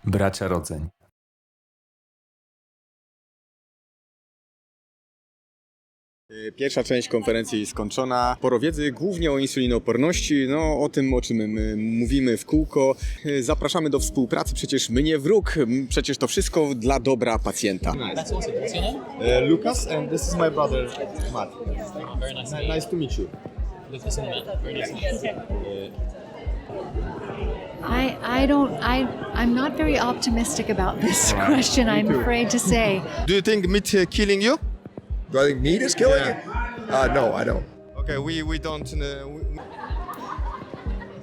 Bracia Rodzeń. Pierwsza część konferencji skończona. Sporo wiedzy, głównie o insulinooporności, no o tym, o czym my mówimy w kółko. Zapraszamy do współpracy, przecież my nie wróg, przecież to wszystko dla dobra pacjenta. That's awesome. What's your name? Lucas, and this is my brother Matt. Very nice. Nice to meet you. Lucas and Matt. Very nice. I'm not very optimistic about this question, I'm afraid to say. Do you think meat killing you? Do I think meat is killing you? No, I don't. Okay, we don't.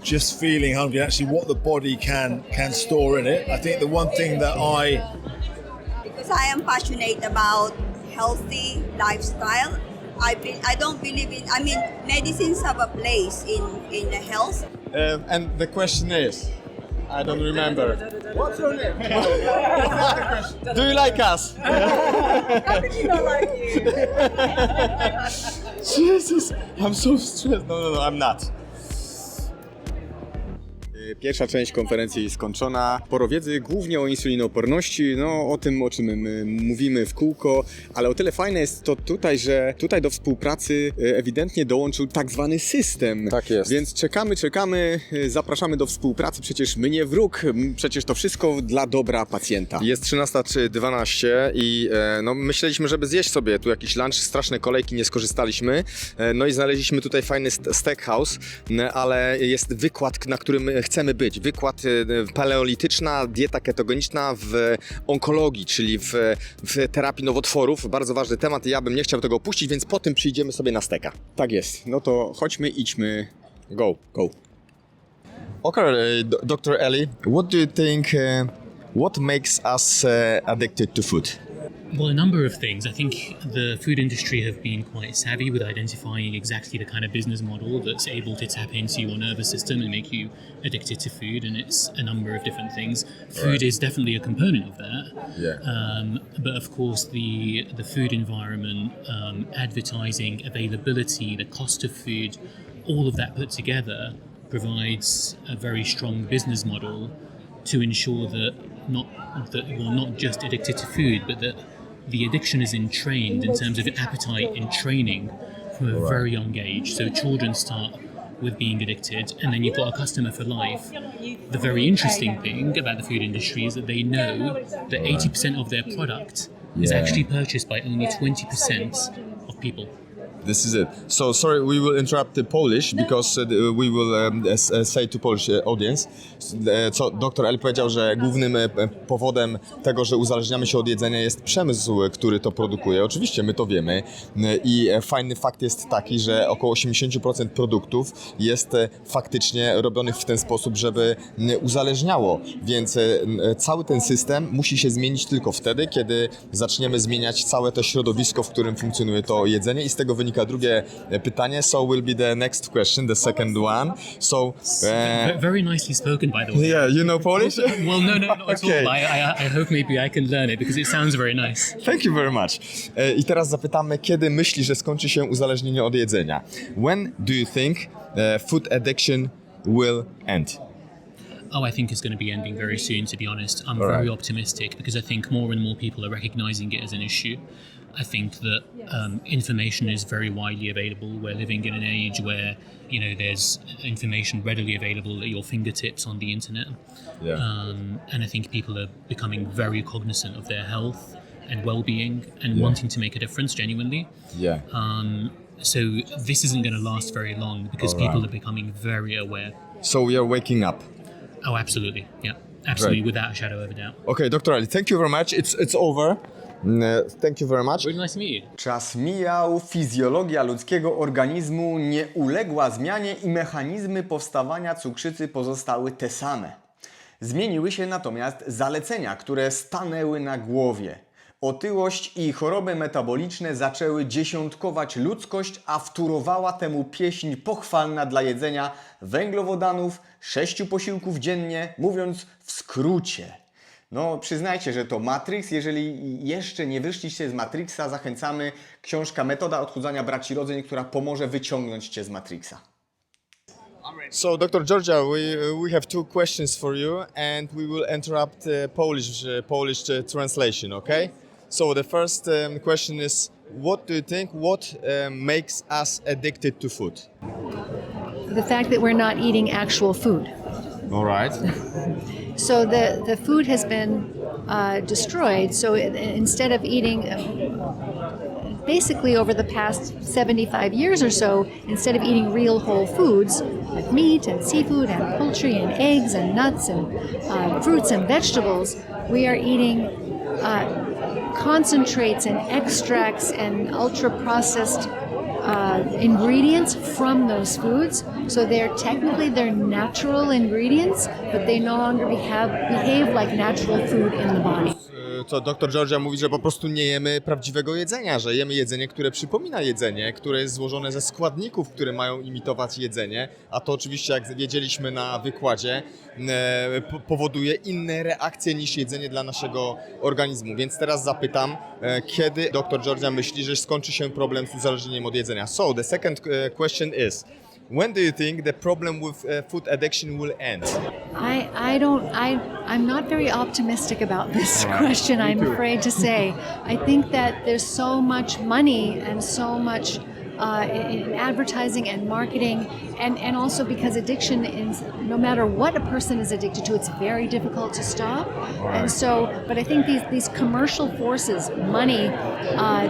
Just feeling hungry, actually what the body can store in it. I think the one thing that because I am passionate about healthy lifestyle, I don't believe in, medicines have a place in the health. And the question is, I don't remember. What's your name? Do you like us? How could you not like you? Jesus, I'm so stressed. No, I'm not. Pierwsza część konferencji skończona. Sporo wiedzy, głównie o insulinooporności, no o tym, o czym my mówimy w kółko, ale o tyle fajne jest to tutaj, że tutaj do współpracy ewidentnie dołączył tak zwany system. Tak jest. Więc czekamy, zapraszamy do współpracy, przecież my nie wróg, przecież to wszystko dla dobra pacjenta. Jest 13:12 i no, myśleliśmy, żeby zjeść sobie tu jakiś lunch, straszne kolejki, nie skorzystaliśmy. No i znaleźliśmy tutaj fajny steakhouse, ale jest wykład, na którym chcemy być. Wykład paleolityczna, dieta ketogeniczna w onkologii, czyli w terapii nowotworów. Bardzo ważny temat i ja bym nie chciał tego opuścić, więc po tym przyjdziemy sobie na steka. Tak jest, no to chodźmy, idźmy, go. Okay, Dr. Ellie, what do you think, what makes us addicted to food? Well, a number of things. I think the food industry have been quite savvy with identifying exactly the kind of business model that's able to tap into your nervous system and make you addicted to food, and it's a number of different things. Food is definitely a component of that. Yeah. But of course, the food environment, advertising, availability, the cost of food, all of that put together provides a very strong business model to ensure that you're not just addicted to food, but that the addiction is entrained in terms of appetite and training from a very young age. So children start with being addicted, and then you've got a customer for life. The very interesting thing about the food industry is that they know that 80% of their product is actually purchased by only 20% of people. This is it. So sorry, we will interrupt the Polish because we will say to Polish audience. Co dr L powiedział, że głównym powodem tego, że uzależniamy się od jedzenia, jest przemysł, który to produkuje. Oczywiście my to wiemy i fajny fakt jest taki, że około 80% produktów jest faktycznie robionych w ten sposób, żeby uzależniało. Więc cały ten system musi się zmienić tylko wtedy, kiedy zaczniemy zmieniać całe to środowisko, w którym funkcjonuje to jedzenie, i z tego wynika drugie pytanie. So will be the next question, the second one. So Very nicely spoken, by the way. yeah, you know Polish? Well, no, not at Okay. all. I hope maybe I can learn it because it sounds very nice. Thank you very much. I teraz zapytamy, kiedy myślisz, że skończy się uzależnienie od jedzenia? When do you think food addiction will end? Oh, I think it's going to be ending very soon, to be honest. I'm very optimistic because I think more and more people are recognizing it as an issue. I think that information is very widely available. We're living in an age where, there's information readily available at your fingertips on the internet. Yeah. And I think people are becoming very cognizant of their health and well-being and wanting to make a difference genuinely. Yeah. So this isn't going to last very long because people are becoming very aware. So we are waking up. Oh, absolutely. Yeah, absolutely, without a shadow of a doubt. Okay, Dr. Ali, thank you very much. It's over. Thank you very much. Really nice to meet you. Czas mijał, fizjologia ludzkiego organizmu nie uległa zmianie i mechanizmy powstawania cukrzycy pozostały te same. Zmieniły się natomiast zalecenia, które stanęły na głowie. Otyłość i choroby metaboliczne zaczęły dziesiątkować ludzkość, a wtórowała temu pieśń pochwalna dla jedzenia węglowodanów, 6 posiłków dziennie, mówiąc w skrócie. No, przyznajcie, że to Matrix. Jeżeli jeszcze nie wyszliście z Matrixa, zachęcamy. Książka Metoda odchudzania braci Rodzeń, która pomoże wyciągnąć Cię z Matrixa. So, Dr. Georgia, we have two questions for you, and we will interrupt Polish translation. Okay? So the first question is, what do you think? What makes us addicted to food? The fact that we're not eating actual food. All right. So the food has been destroyed. So instead of eating, basically over the past 75 years or so, instead of eating real whole foods like meat and seafood and poultry and eggs and nuts and fruits and vegetables, we are eating concentrates and extracts and ultra-processed ingredients from those foods. So they're natural ingredients, but they no longer behave like natural food in the body. To dr Georgia mówi, że po prostu nie jemy prawdziwego jedzenia, że jemy jedzenie, które przypomina jedzenie, które jest złożone ze składników, które mają imitować jedzenie, a to oczywiście, jak wiedzieliśmy na wykładzie, powoduje inne reakcje niż jedzenie dla naszego organizmu. Więc teraz zapytam, kiedy dr Georgia myśli, że skończy się problem z uzależnieniem od jedzenia? So, the second question is, when do you think the problem with food addiction will end? I'm not very optimistic about this question, I'm afraid to say. I think that there's so much money and so much in advertising and marketing, and also because addiction is, no matter what a person is addicted to, it's very difficult to stop. And so, but I think these commercial forces, money,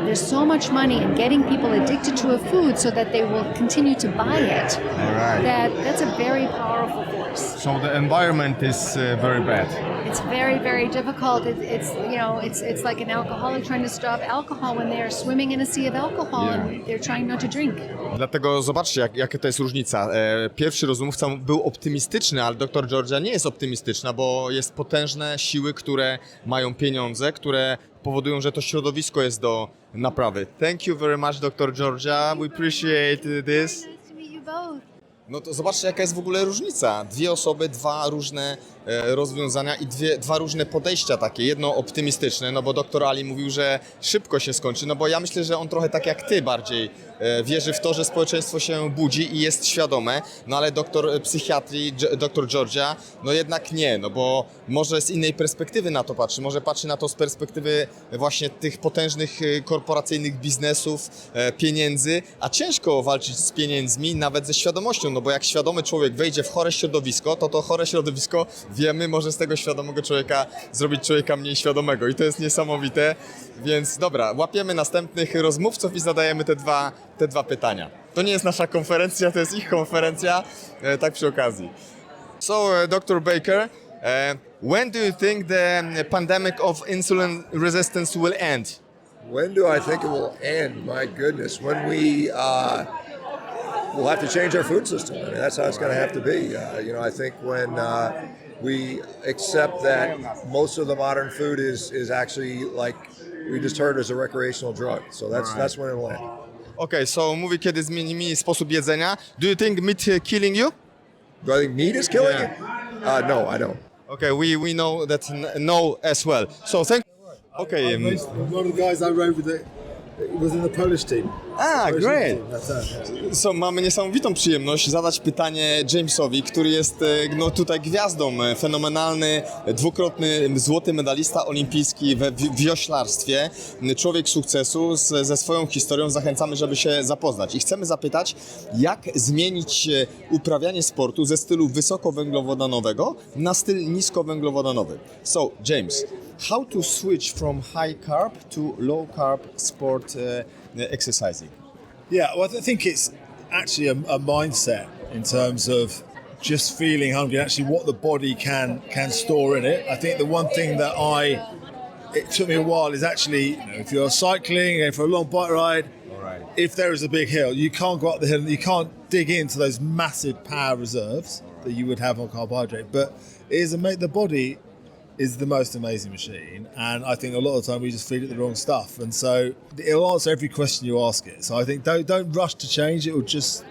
there's so much money in getting people addicted to a food so that they will continue to buy it. That's a very powerful force. So the environment is very bad. It's very, very difficult. It's like an alcoholic trying to stop alcohol when they are swimming in a sea of alcohol and they're trying not to drink. Dlatego zobaczcie, jaka to jest różnica. Pierwszy rozmówca był optymistyczny, ale dr Georgia nie jest optymistyczna, bo jest potężne siły, które mają pieniądze, które powodują, że to środowisko jest do naprawy. Thank you very much, dr Georgia. We appreciate this. Nice to meet you both. No to zobaczcie, jaka jest w ogóle różnica. Dwie osoby, dwa różne rozwiązania i dwa różne podejścia takie. Jedno optymistyczne, no bo dr Ali mówił, że szybko się skończy, no bo ja myślę, że on trochę tak jak ty bardziej wierzy w to, że społeczeństwo się budzi i jest świadome, no ale doktor psychiatrii, dr Georgia, no jednak nie, no bo może z innej perspektywy na to patrzy, może patrzy na to z perspektywy właśnie tych potężnych korporacyjnych biznesów, pieniędzy, a ciężko walczyć z pieniędzmi, nawet ze świadomością, no bo jak świadomy człowiek wejdzie w chore środowisko, to chore środowisko, wiemy, może z tego świadomego człowieka zrobić człowieka mniej świadomego i to jest niesamowite, więc dobra, łapiemy następnych rozmówców i zadajemy te dwa pytania. To nie jest nasza konferencja, to jest ich konferencja, tak przy okazji. So, Dr. Baker, when do you think the pandemic of insulin resistance will end? When do I think it will end? My goodness, when we'll have to change our food system. I mean, that's how it's going to have to be. I think when we accept that most of the modern food is actually, like we just heard, is a recreational drug. So that's when it will end. Okay, so mówi, kiedy zmienimy sposób jedzenia. Do you think meat killing you? Do I think meat is killing you? No, I don't. Okay, we know that no as well. So thank. Okay. One of the guys I rode with was in the Polish team. Great. That's So, mamy niesamowitą przyjemność zadać pytanie Jamesowi, który jest tutaj gwiazdą, fenomenalny, dwukrotny złoty medalista olimpijski w wioślarstwie, człowiek sukcesu ze swoją historią. Zachęcamy, żeby się zapoznać. I chcemy zapytać, jak zmienić uprawianie sportu ze stylu wysokowęglowodanowego na styl niskowęglowodanowy. So, James, how to switch from high carb to low carb sport exercising? Yeah, well, I think it's actually a mindset in terms of just feeling hungry, actually what the body can store in it. I think the one thing that it took me a while is actually, if you're cycling, going for a long bike ride, if there is a big hill, you can't go up the hill and you can't dig into those massive power reserves that you would have on carbohydrate. But the body is the most amazing machine, and I think a lot of the time we just feed it the wrong stuff, and so it'll answer every question you ask it. So I think don't rush to change; it will just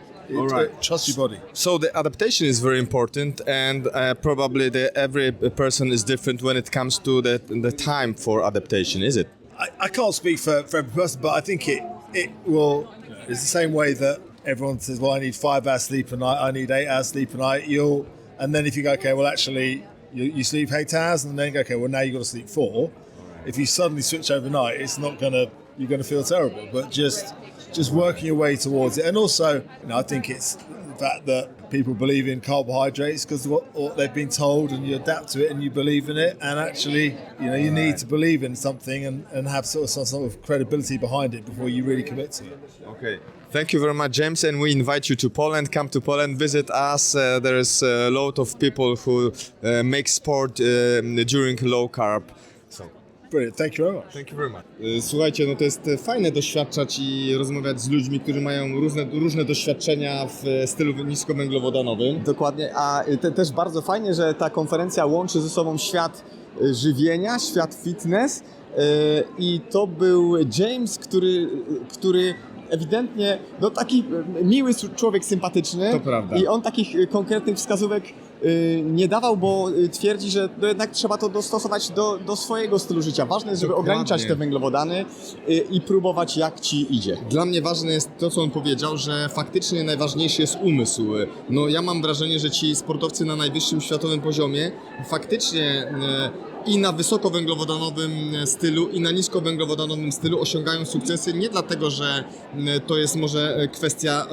trust your body. So the adaptation is very important, and probably every person is different when it comes to the time for adaptation, is it? I can't speak for every person, but I think it will. It's the same way that everyone says, well, I need 5 hours sleep a night, I need 8 hours sleep a night. And then if you go, okay, well, actually, you sleep 8 hours, and then you go, okay, well, now you've got to sleep 4. If you suddenly switch overnight, you're gonna feel terrible. But just working your way towards it. And also, I think it's the fact that people believe in carbohydrates because what they've been told, and you adapt to it and you believe in it. And actually, you need to believe in something and have some sort of credibility behind it before you really commit to it. Okay. Thank you very much, James, and we invite you to Poland. Come to Poland, visit us. There is a lot of people who make sport during low carb. So. Brilliant, thank you very much. Thank you very much. Słuchajcie, no to jest fajne doświadczać i rozmawiać z ludźmi, którzy mają różne doświadczenia w stylu niskowęglowodanowym. Dokładnie, a też bardzo fajnie, że ta konferencja łączy ze sobą świat żywienia, świat fitness i to był James, który ewidentnie, taki miły człowiek, sympatyczny. To prawda. I on takich konkretnych wskazówek nie dawał, bo twierdzi, że jednak trzeba to dostosować do swojego stylu życia. Ważne jest, żeby Dokładnie. ograniczać te węglowodany i próbować, jak ci idzie. Dla mnie ważne jest to, co on powiedział, że faktycznie najważniejszy jest umysł. No ja mam wrażenie, że ci sportowcy na najwyższym światowym poziomie faktycznie i na wysokowęglowodanowym stylu, i na niskowęglowodanowym stylu osiągają sukcesy nie dlatego, że to jest może kwestia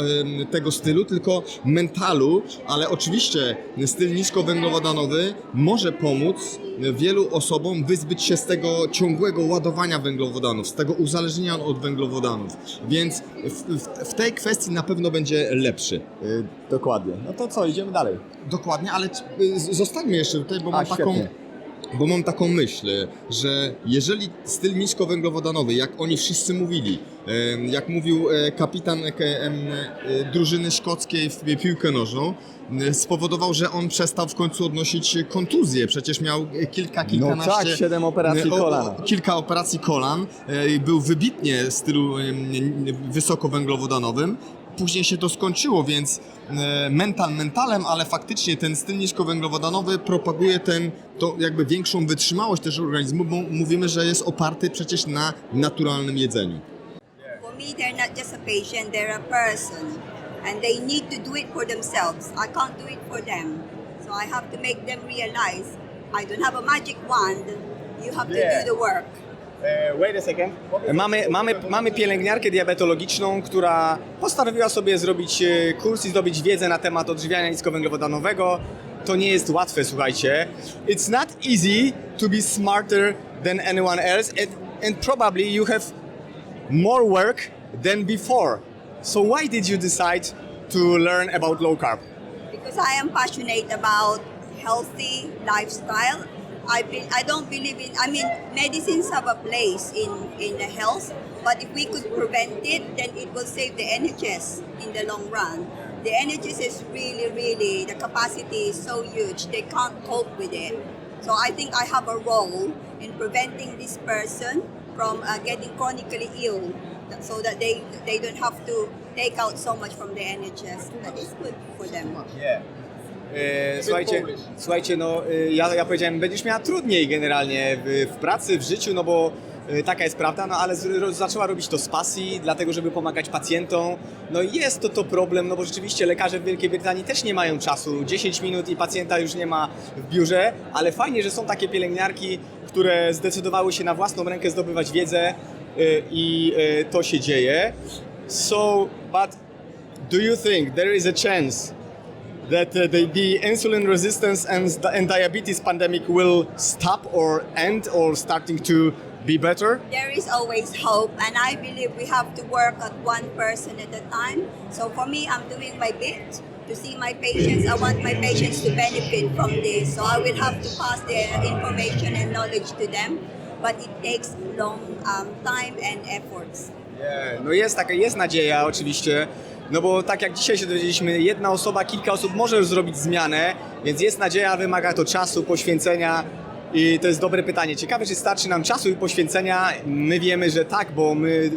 tego stylu, tylko mentalu, ale oczywiście styl niskowęglowodanowy może pomóc wielu osobom wyzbyć się z tego ciągłego ładowania węglowodanów, z tego uzależnienia od węglowodanów, więc w tej kwestii na pewno będzie lepszy. Dokładnie. No to co, idziemy dalej. Dokładnie, ale zostańmy jeszcze tutaj, bo Świetnie. mam taką myśl, że jeżeli styl niskowęglowodanowy, jak oni wszyscy mówili, jak mówił kapitan drużyny szkockiej w piłkę nożną, spowodował, że on przestał w końcu odnosić kontuzje. Przecież miał kilkanaście... 7 operacji kolana. Kilka operacji kolan. Był wybitnie w stylu wysokowęglowodanowym. Później się to skończyło, więc mentalem, ale faktycznie ten styl niskowęglowodanowy propaguje to jakby większą wytrzymałość też organizmu, bo mówimy, że jest oparty przecież na naturalnym jedzeniu. For me, they're not just a patient, they're a person. And they need to do it for themselves. I can't do it for them. So I have to make them realize I don't have a magic wand. You have to do the work. Wait a second. Mamy pielęgniarkę diabetologiczną, która postanowiła sobie zrobić kurs i zdobyć wiedzę na temat odżywiania niskowęglowodanowego. To nie jest łatwe, słuchajcie. It's not easy to be smarter than anyone else and probably you have more work than before. So why did you decide to learn about low carb? Because I am passionate about healthy lifestyle. I don't believe in, medicines have a place in the health, but if we could prevent it, then it will save the NHS in the long run. The NHS is really, the capacity is so huge, they can't cope with it. So I think I have a role in preventing this person from getting chronically ill, so that they don't have to take out so much from the NHS. That is good for them. Yeah. Słuchajcie, ja powiedziałem, będziesz miała trudniej generalnie w pracy, w życiu, no bo taka jest prawda, no ale zaczęła robić to z pasji, dlatego żeby pomagać pacjentom. No i jest to problem, no bo rzeczywiście lekarze w Wielkiej Brytanii też nie mają czasu. 10 minut i pacjenta już nie ma w biurze, ale fajnie, że są takie pielęgniarki, które zdecydowały się na własną rękę zdobywać wiedzę i to się dzieje. So, but do you think there is a chance that the insulin resistance and diabetes pandemic will stop or end or starting to be better? There is always hope, and I believe we have to work at one person at a time. So for me, I'm doing my bit to see my patients. I want my patients to benefit from this, so I will have to pass the information and knowledge to them, but it takes long time and efforts. Yeah. No jest nadzieja oczywiście. No bo tak jak dzisiaj się dowiedzieliśmy, jedna osoba, kilka osób może już zrobić zmianę, więc jest nadzieja, wymaga to czasu, poświęcenia i to jest dobre pytanie. Ciekawe, czy starczy nam czasu i poświęcenia. My wiemy, że tak, bo my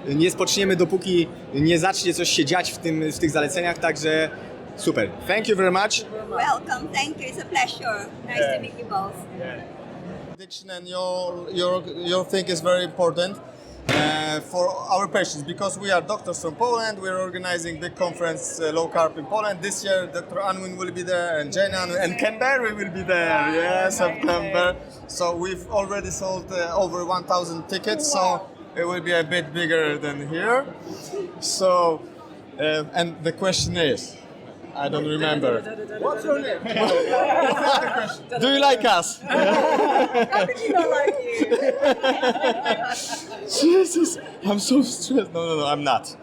nie spoczniemy, dopóki nie zacznie coś się dziać w tych zaleceniach, także super. Thank you very much. Welcome, thank you, it's a pleasure. Nice to meet you both. Addiction and your thing is very important. for our patients, because we are doctors from Poland. We're organizing big conference, low carb in Poland. This year, Dr. Anwin will be there, and Jane Anwin, and Ken Berry will be there. Yes, September. So we've already sold over 1,000 tickets. So it will be a bit bigger than here. So, and the question is, I don't remember. What's your name? Do you like us? How could you not like you? Jesus, I'm so stressed. No, I'm not.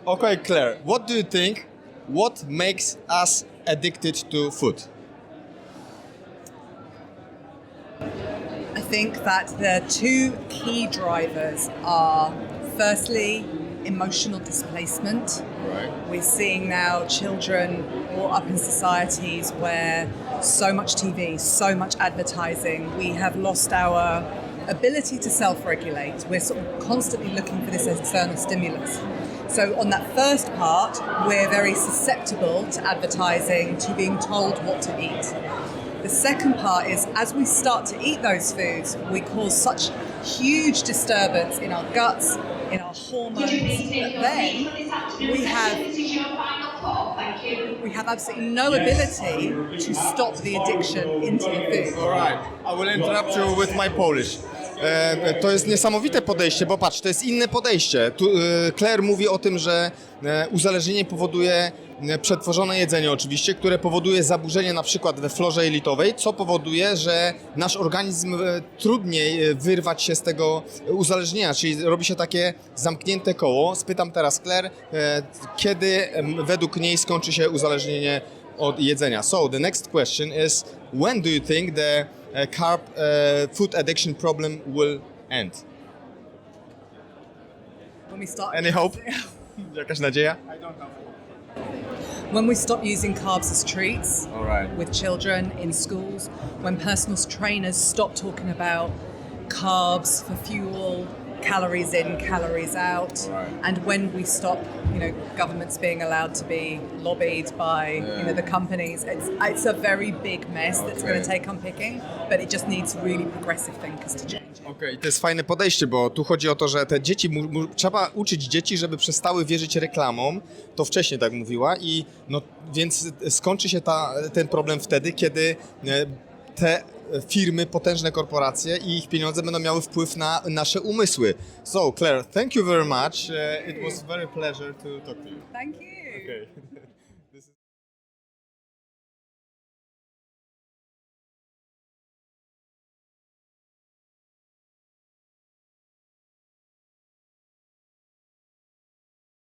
Okay, Claire, what do you think? What makes us addicted to food? I think that the two key drivers are, firstly, emotional displacement. Right. We're seeing now children brought up in societies where so much TV, so much advertising, we have lost our ability to self-regulate. We're sort of constantly looking for this external stimulus. So on that first part, we're very susceptible to advertising, to being told what to eat. The second part is, as we start to eat those foods, we cause such huge disturbance in our guts, in our hormones, that then we have absolutely no ability to stop the addiction into the food. Alright, I will interrupt you with my Polish. To jest niesamowite podejście, bo patrz, to jest inne podejście. Tu Claire mówi o tym, że uzależnienie powoduje przetworzone jedzenie oczywiście, które powoduje zaburzenie na przykład we florze jelitowej, co powoduje, że nasz organizm trudniej wyrwać się z tego uzależnienia, czyli robi się takie zamknięte koło. Spytam teraz Claire, kiedy według niej skończy się uzależnienie od jedzenia. So the next question is, when do you think the carb food addiction problem will end? When we start Any hope? Jakaś nadzieja? When we stop using carbs as treats Alright. with children in schools, when personal trainers stop talking about carbs for fuel, calories in, calories out, Right. and when we stop, governments being allowed to be lobbied by, the companies, it's a very big mess that's going to take unpicking, but it just needs really progressive thinkers to change. Okej, to jest fajne podejście, bo tu chodzi o to, że te dzieci, trzeba uczyć dzieci, żeby przestały wierzyć reklamom, to wcześniej tak mówiła i więc skończy się ten problem wtedy, kiedy te firmy, potężne korporacje i ich pieniądze będą miały wpływ na nasze umysły. So Claire, thank you very much. It was very pleasure to talk to you. Thank you. Okay.